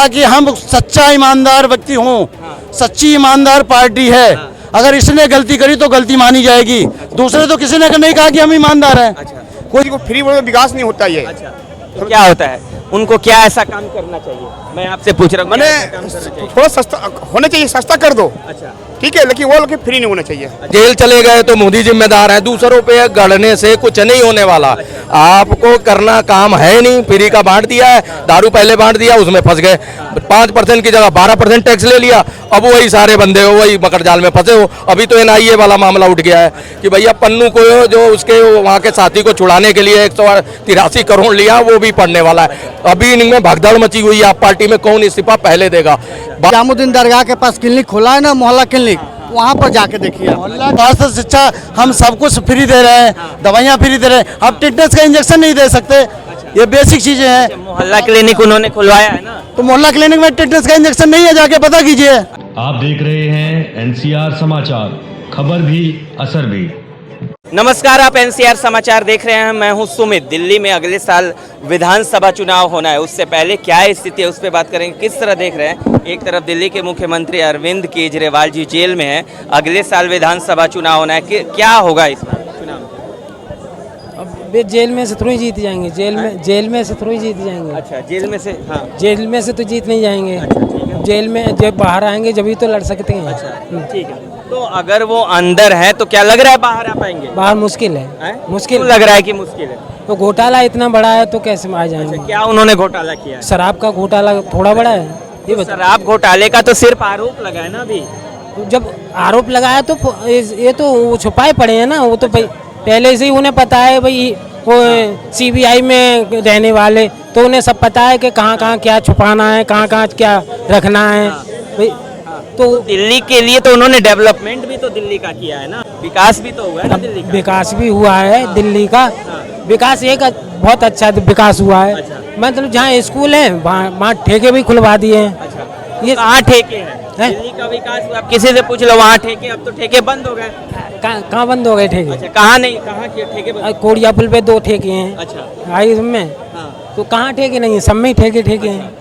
कि हम सच्चा ईमानदार व्यक्ति हों, सच्ची ईमानदार पार्टी है। अगर इसने गलती करी तो गलती मानी जाएगी। दूसरे तो किसी ने नहीं कहा कि हम ईमानदार हैं। कोई को फ्री बोले विकास नहीं होता ये। तो क्या होता है, उनको क्या ऐसा काम करना चाहिए, मैं आपसे पूछ रहा हूँ। मैंने थोड़ा सस्ता होना चाहिए, सस्ता कर दो, ठीक है, लेकिन वो लोग फ्री नहीं होना चाहिए। जेल चले गए तो मोदी जिम्मेदार है, दूसरों पे गढ़ने से कुछ नहीं होने वाला। आपको करना काम है नहीं, फ्री का बांट दिया है, दारू पहले बांट दिया, उसमें फंस गए। 5% की जगह 12% टैक्स ले लिया, अब वही सारे बंदे हो, वही मकर जाल में फंसे हो। अभी तो NIA वाला मामला उठ गया है कि भैया पन्नू को जो उसके वहाँ के साथी को छुड़ाने के लिए 183 करोड़ लिया, वो भी पड़ने वाला है। अभी इनमें भगदड़ मची हुई है, आप पार्टी में कौन इस्तीफा पहले देगा। निजामुद्दीन दरगाह के पास क्लिनिक खोला है ना, मोहल्ला क्लिनिक, वहाँ पर जाके देखिए। मोहल्ला स्वास्थ्य शिक्षा हम सब कुछ फ्री दे रहे हैं, दवाइयाँ फ्री दे रहे हैं। अब टिटनेस का इंजेक्शन नहीं दे सकते, ये बेसिक चीजें हैं। मोहल्ला क्लिनिक उन्होंने खुलवाया है ना, तो मोहल्ला क्लिनिक में टिटनेस का इंजेक्शन नहीं है, जाके पता कीजिए। आप देख रहे हैं NCR समाचार, खबर भी असर भी। नमस्कार, आप NCR समाचार देख रहे हैं। मैं हूं सुमित। दिल्ली में अगले साल विधानसभा चुनाव होना है, उससे पहले क्या स्थिति है उस पर बात करेंगे। किस तरह देख रहे हैं, एक तरफ दिल्ली के मुख्यमंत्री अरविंद केजरीवाल जी जेल में हैं, अगले साल विधानसभा चुनाव होना है, कि क्या होगा इस बार चुनाव में? अब वे जेल में से थोड़ी जीत जाएंगे, जेल में से थोड़ी जीत जाएंगे। अच्छा, जेल में से, हाँ, जेल में से तो जीत नहीं जाएंगे। अच्छा, ठीक है। जेल में जब बाहर आएंगे जब ही तो लड़ सकते हैं। अच्छा, ठीक है। तो अगर वो अंदर है तो क्या लग रहा है बाहर आ पाएंगे? बाहर मुश्किल है, मुश्किल लग रहा है कि मुश्किल है। तो घोटाला इतना बड़ा है तो कैसे आ जाएंगे? अच्छा, क्या उन्होंने घोटाला किया है? शराब का घोटाला थोड़ा बड़ा है, ये तो बता। शराब घोटाले का तो सिर्फ आरोप लगा है ना अभी। तो जब आरोप लगाया तो ये तो वो छुपाए पड़े हैं ना, वो तो पहले से ही उन्हें पता है भाई, वो CBI में रहने वाले, तो उन्हें सब पता है कि कहाँ कहाँ क्या छुपाना है, कहाँ कहाँ क्या रखना है भाई। तो दिल्ली के लिए तो उन्होंने डेवलपमेंट भी तो दिल्ली का किया है ना, विकास भी तो हुआ है ना दिल्ली का। विकास भी हुआ है दिल्ली का, विकास एक बहुत अच्छा विकास हुआ है। मतलब जहाँ स्कूल है वहाँ ठेके भी खुलवा दिए हैं। ये कहाँ ठेके हैं? दिल्ली का विकास हुआ, आप किसी से पूछ लो वहाँ ठेके, अब तो ठेके बंद हो गए। कहाँ बंद हो गए ठेके? अच्छा, कहाँ नहीं, कहाँ के ठेके बंद? कोड़िया पुल पे 2 ठेके हैं। अच्छा, आई में, तो कहाँ ठेके नहीं है, सब में ठेके हैं।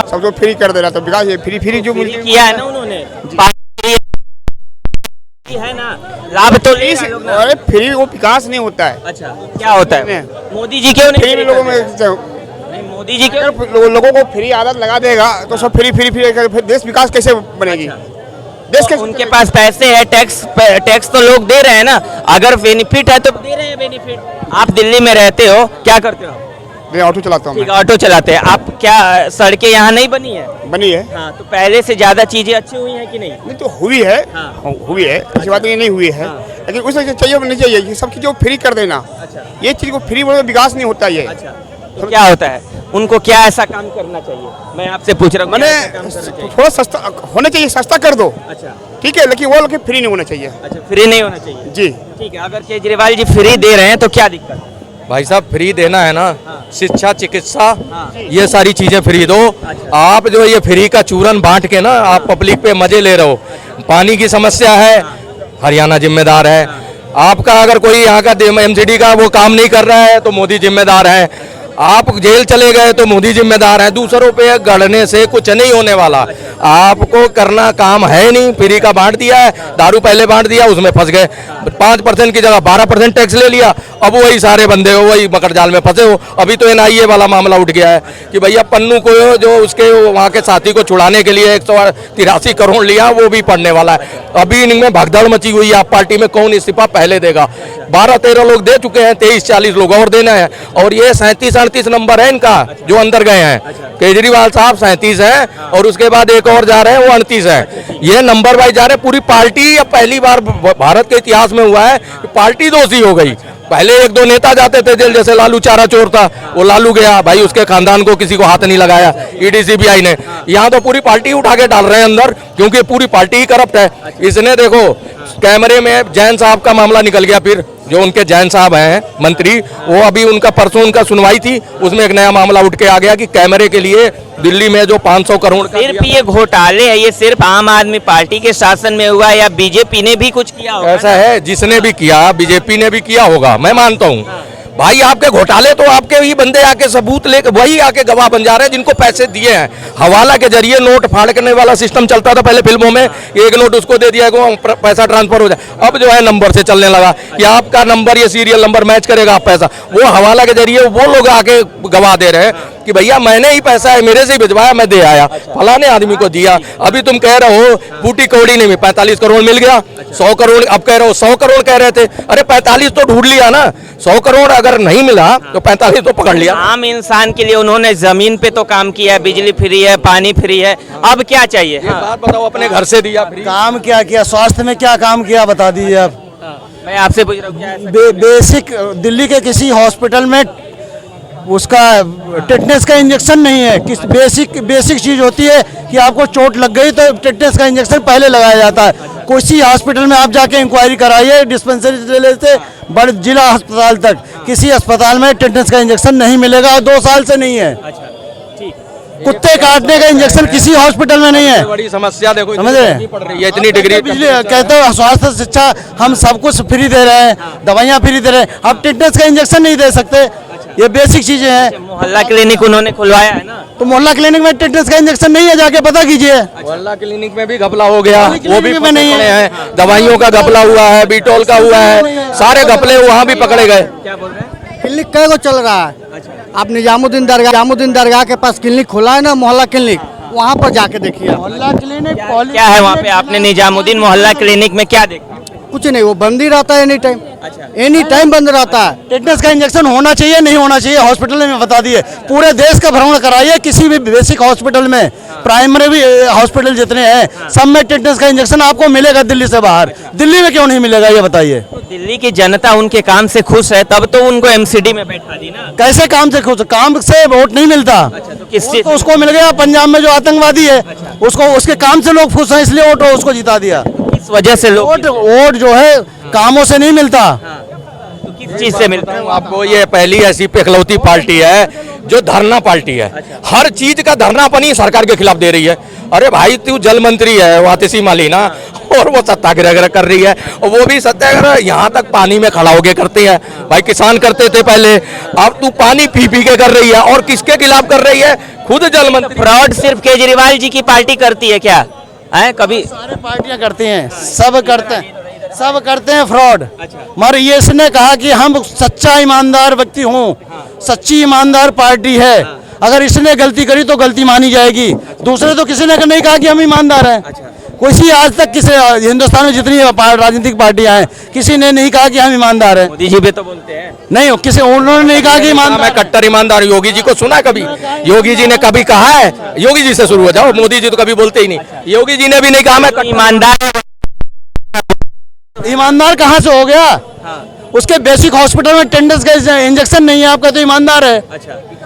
सब तो फ्री कर दे रहा, तो विकास ये फ्री जो मिलती किया है ना उन्होंने, है ना, लाभ तो ले रहा लोग ना। अरे फ्री वो विकास नहीं होता है। अच्छा, क्या होता है? मोदी जी क्यों नहीं फ्री लोगों में नहीं, मोदी जी क्यों? लोगों को फ्री आदत लगा देगा तो सब फ्री फिर देश विकास कैसे बनेगी? देश के उनके पास पैसे है, टैक्स तो लोग दे रहे हैं ना। अगर बेनिफिट है तो दे रहे हैं बेनिफिट। आप दिल्ली में रहते हो, क्या करते हो? मैं ऑटो चलाता हूँ। ठीक, ऑटो चलाते हैं आप। क्या सड़कें यहाँ नहीं बनी है? बनी है। हाँ, तो पहले से ज्यादा चीजें अच्छी हुई हैं कि नहीं? नहीं तो हुई है। हाँ। हुई है, ऐसी बात नहीं हुई है, लेकिन उसे चाहिए नहीं चाहिए, ये सब चीज़ों को फ्री कर देना। अच्छा, ये चीज़ को फ्री बोले विकास नहीं होता ये। अच्छा, तो क्या होता है, उनको क्या ऐसा काम करना चाहिए, मैं आपसे पूछ रहा हूँ। मैंने थोड़ा सस्ता होना चाहिए, सस्ता कर दो, अच्छा, ठीक है, लेकिन वो लोग फ्री नहीं होना चाहिए। अच्छा, फ्री नहीं होना चाहिए जी, ठीक है। अगर केजरीवाल जी फ्री दे रहे हैं तो क्या दिक्कत है? भाई साहब फ्री देना है ना, शिक्षा, चिकित्सा, हाँ। ये सारी चीजें फ्री दो। आप जो ये फ्री का चूरन बांट के ना आप पब्लिक पे मजे ले रहे हो। पानी की समस्या है, हरियाणा जिम्मेदार है। आपका अगर कोई यहाँ का MCD का वो काम नहीं कर रहा है तो मोदी जिम्मेदार है। आप जेल चले गए तो मोदी जिम्मेदार है, दूसरों पे गढ़ने से कुछ नहीं होने वाला। आपको करना काम है नहीं, फ्री का बांट दिया है, दारू पहले बांट दिया, उसमें फंस गए। 5% की जगह 12% टैक्स ले लिया, अब वही सारे बंदे हो, वही मकर जाल में फंसे हो। अभी तो NIA वाला मामला उठ गया है कि भैया पन्नू को जो उसके वहाँ के साथी को छुड़ाने के लिए 183 करोड़ लिया, वो भी पड़ने वाला है। अभी इनमें भगदड़ मची हुई है, आप पार्टी में कौन इस्तीफा पहले देगा। 12-13 लोग दे चुके हैं, 23-40 लोग और देना है। और ये 37-38 नंबर है इनका जो अंदर गए हैं। केजरीवाल साहब 37 है और उसके बाद एक और जा रहे हैं, वो 29 है। ये नंबर वाइज जा रहे हैं। पूरी पार्टी अब पहली बार भारत के इतिहास में हुआ है कि पार्टी दोषी हो गई। पहले 1-2 नेता जाते थे जेल, जैसे लालू चारा चोर था, वो लालू गया भाई, उसके खानदान को किसी को हाथ नहीं लगाया ED CBI ने। यहाँ तो पूरी पार्टी उठा के डाल रहे हैं अंदर, क्योंकि पूरी पार्टी ही करप्ट है। इसने देखो कैमरे में जैन साहब का मामला निकल गया, फिर जो उनके जैन साहब हैं मंत्री, वो अभी उनका परसों उनका सुनवाई थी, उसमें एक नया मामला उठ के आ गया कि कैमरे के लिए दिल्ली में जो 500 करोड़ का सिर्फ ये घोटाले है, ये सिर्फ आम आदमी पार्टी के शासन में हुआ है या बीजेपी ने भी कुछ किया होगा? ऐसा है, जिसने भी किया, बीजेपी ने भी किया होगा, मैं मानता हूँ। भाई आपके घोटाले तो आपके ही बंदे आके सबूत लेके वही आके गवाह बन जा रहे हैं जिनको पैसे दिए हैं। हवाला के जरिए नोट फाड़ने वाला सिस्टम चलता था पहले फिल्मों में, एक नोट उसको दे दिया पैसा ट्रांसफर हो जाए। अब जो है नंबर से चलने लगा कि आपका नंबर ये सीरियल नंबर मैच करेगा आप पैसा, वो हवाला के जरिए वो लोग आके गवाह दे रहे हैं कि भैया मैंने ही पैसा है मेरे से ही भिजवाया, मैं दे आया, फलाने आदमी को दिया। अभी तुम कह रहे हो बूटी कौड़ी नहीं, 45 करोड़ मिल गया, 100 करोड़ अब कह रहे हो, 100 करोड़ कह रहे थे, अरे 45 तो ढूंढ लिया ना, 100 करोड़ अगर नहीं मिला तो 45 तो पकड़ लिया। आम इंसान के लिए उन्होंने जमीन पे तो काम किया है, बिजली फ्री है, पानी फ्री है, अब क्या चाहिए? ये बात बताओ, अपने घर से दिया फ्री। काम क्या किया, स्वास्थ्य में क्या काम किया बता दीजिए आप। मैं आपसे पूछ रहा हूँ क्या ऐसा बेसिक दिल्ली के किसी हॉस्पिटल में उसका टेटनस का इंजेक्शन नहीं है। किस बेसिक चीज़ होती है कि आपको चोट लग गई तो टेटनस का इंजेक्शन पहले लगाया जाता है। किसी हॉस्पिटल में आप जाके इंक्वायरी कराइए, डिस्पेंसरी जिले से बड़े जिला अस्पताल तक, किसी अस्पताल में टेटनस का इंजेक्शन नहीं मिलेगा और 2 साल से नहीं है। कुत्ते काटने का इंजेक्शन किसी हॉस्पिटल में नहीं है। बड़ी समस्या देखो, समझ रहे हैं? पड़ रही है, इतनी डिग्री बिजली कहते हो स्वास्थ्य शिक्षा हम सब कुछ फ्री दे रहे हैं, दवाइयाँ फ्री दे रहे हैं, आप टेटनस का इंजेक्शन नहीं दे सकते। ये बेसिक चीजें हैं। मोहल्ला क्लिनिक उन्होंने खुलवाया है ना, तो मोहल्ला क्लिनिक में टेटनस का इंजेक्शन नहीं है, जाके पता कीजिए। मोहल्ला क्लिनिक में भी घपला हो गया, वो भी में नहीं पकड़े है। हैं, दवाइयों का घपला हुआ है, बीटोल का हुआ है, सारे घपले वहाँ भी पकड़े गए। क्या बोल रहे हैं? क्लिनिक कई को चल रहा है। आप निजामुद्दीन दरगाह के पास क्लिनिक खुला है ना, मोहल्ला क्लिनिक, वहाँ पर जाके देखिए। मोहल्ला क्लिनिक क्या है वहाँ पे? आपने निजामुद्दीन मोहल्ला क्लिनिक में क्या देखा? कुछ नहीं, वो बंद ही रहता है एनी टाइम। एनी टाइम बंद रहता है। टेटनस का इंजेक्शन होना चाहिए नहीं होना चाहिए, हॉस्पिटल में बता दिए। पूरे देश का भ्रमण कराइए, किसी भी बेसिक हॉस्पिटल में, प्राइमरी भी हॉस्पिटल जितने हैं सब में टेटनस का इंजेक्शन आपको मिलेगा दिल्ली से बाहर। दिल्ली में क्यों नहीं मिलेगा ये बताइए। तो दिल्ली की जनता उनके काम से खुश है, तब तो उनको एमसीडी में बैठा दी ना। कैसे काम से खुश? काम से वोट नहीं मिलता। तो किस वोट चीज? तो उसको मिल गया पंजाब में जो आतंकवादी है, उसको उसके काम से लोग खुश हैं, इसलिए वोट उसको जिता दिया। इस वजह से लोग वोट जो है कामों से नहीं मिलता। तो किस चीज से मिलता है? आपको ये पहली ऐसी इकलौती पार्टी है जो धरना पार्टी है, हर चीज का धरनापन ही सरकार के खिलाफ दे रही है। अरे भाई तू जल मंत्री है वातिसी मालिना, और वो सत्याग्रह कर रही है, और वो भी सत्याग्रह यहाँ तक पानी में खड़ा होके करती है। भाई किसान करते थे पहले, अब तू पानी पी पी के कर रही है, और किसके खिलाफ कर रही है? खुद जल मंत्री। फ्रॉड सिर्फ केजरीवाल जी की पार्टी करती है क्या? है कभी सारे पार्टियां करती हैं, सब करते हैं फ्रॉड। मगर ये इसने कहा कि हम सच्चा ईमानदार व्यक्ति हूँ, सच्ची ईमानदार पार्टी है। अगर इसने गलती करी तो गलती मानी जाएगी। दूसरे तो किसी ने नहीं कहा कि हम ईमानदार हैं। किसी आज तक किसी हिंदुस्तान में जितनी राजनीतिक पार्टियां हैं, किसी ने नहीं कहा कि हम ईमानदार हैं। मोदी जी भी तो बोलते हैं नहीं, किसी उन्होंने नहीं कहा कि ईमानदार। मैं कट्टर ईमानदार। योगी जी को सुना है कभी? योगी जी ने कभी कहा है? योगी जी से शुरू हो जाओ, मोदी जी तो कभी बोलते ही नहीं। योगी जी ने भी नहीं कहा मैं ईमानदार। ईमानदार कहाँ से हो गया? उसके बेसिक हॉस्पिटल में टेटनस का इंजेक्शन नहीं है, आपका तो ईमानदार है।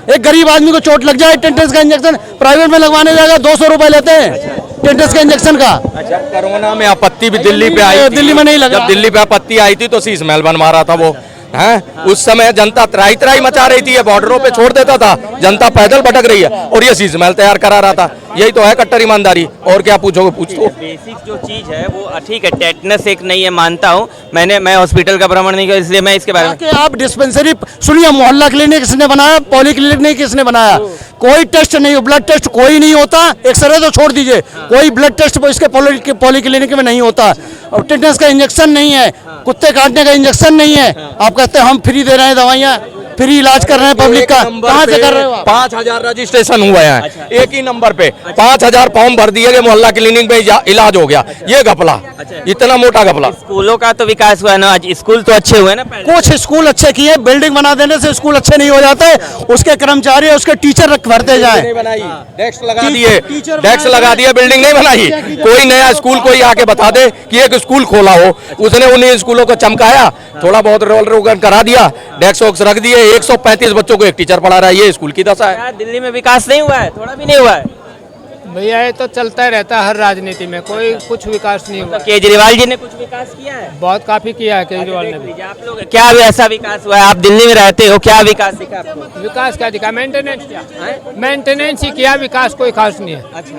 एक गरीब आदमी को चोट लग जाए, टेटनस का इंजेक्शन प्राइवेट में लगवाने जाएगा, 200 रुपए लेते हैं टेटनस के इंजेक्शन का। जब कोरोना में आपत्ति भी दिल्ली पे आई थी, दिल्ली में नहीं लगा। जब दिल्ली पे आपत्ति आई थी तो शीश महल बन मारा था वो है। उस समय जनता त्राही त्राही मचा रही थी, ये बॉर्डरों पे छोड़ देता था, जनता पैदल भटक रही है, और ये शीश महल तैयार करा रहा था। यही तो है कट्टर ईमानदारी। और क्या पूछोगे? पूछ दो। बेसिक जो चीज है वो ठीक है, टेटनस एक नहीं है, मानता हूँ मैं हॉस्पिटल का भ्रमण नहीं किया, इसलिए मैं इसके बारे में। कि आप डिस्पेंसरी सुनिए, मोहल्ला क्लिनिक किसने बनाया, पॉली क्लिनिक किसने बनाया? कोई टेस्ट नहीं, ब्लड टेस्ट कोई नहीं होता, एक्सरे तो छोड़ दीजिए, कोई ब्लड टेस्ट इसके पॉली क्लिनिक में नहीं होता। और टेटनस का इंजेक्शन नहीं है, कुत्ते काटने का इंजेक्शन नहीं है। आप कहते हैं हम फ्री दे रहे हैं दवाइयाँ, फ्री इलाज कर रहे हैं पब्लिक का, कहाँ से कर रहे हो आप? 5000 रजिस्ट्रेशन हुए हैं एक ही नंबर पे, 5000 फॉर्म भर दिए गए, मोहल्ला क्लिनिक में इलाज हो गया। ये घपला, इतना मोटा घपला। स्कूलों का तो विकास हुआ ना, आज स्कूल तो अच्छे हुए ना पहले। कुछ स्कूल अच्छे किए, बिल्डिंग बना देने से स्कूल अच्छे नहीं हो जाते। उसके कर्मचारी उसके टीचर भरते जाए। डेस्क लगा दिए, डेस्क लगा दिए, बिल्डिंग नहीं बनाई। कोई नया स्कूल कोई आके बता दे कि एक स्कूल खोला हो, उसने उन्हीं स्कूलों को चमकाया, थोड़ा बहुत रोल रोगन करा दिया, डेस्क वॉक्स रख दिए, 135 बच्चों को एक टीचर पढ़ा रहा है। ये स्कूल की दशा है। दिल्ली में विकास नहीं हुआ है, थोड़ा भी नहीं हुआ है। भैया ये तो चलता रहता है हर राजनीति में, कोई कुछ विकास नहीं हुआ। केजरीवाल जी ने कुछ विकास किया है? बहुत काफी किया है केजरीवाल ने भी। आप लोग क्या ऐसा विकास हुआ है? आप दिल्ली में रहते हो, क्या विकास दिखा आपको? विकास क्या दिखा? मेंटेनेंस किया, मेंटेनेंस ही किया, विकास कोई खास नहीं है। अच्छा,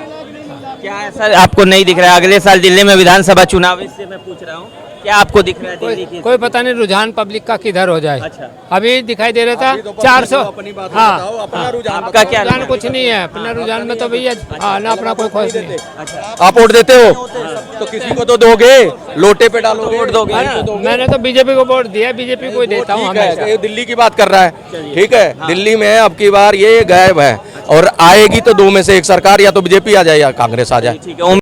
क्या ऐसा आपको नहीं दिख रहा है? अगले साल दिल्ली में विधानसभा चुनाव, इससे मैं पूछ रहा हूँ, क्या आपको दिख रहा है दिल्ली की? कोई पता नहीं रुझान पब्लिक का किधर हो जाए। अच्छा। अभी दिखाई दे रहा था 400। हाँ, आपका क्या रुझान कुछ नहीं है अपना रुझान में तो भैया हाँ ना अपना कोई ख्वाहिश नहीं। आप वोट देते हो तो किसी को तो दोगे, लोटे पे डालोगे, वोट दोगे ना? मैंने तो बीजेपी को वोट दिया, बीजेपी को ही देता हूँ ठीक है, हमेशा। ये दिल्ली की बात कर रहा है, ठीक है। दिल्ली में अब की बार ये गायब है और आएगी तो दो में से एक सरकार, या तो बीजेपी आ जाए या कांग्रेस आ जाए। ठीक है।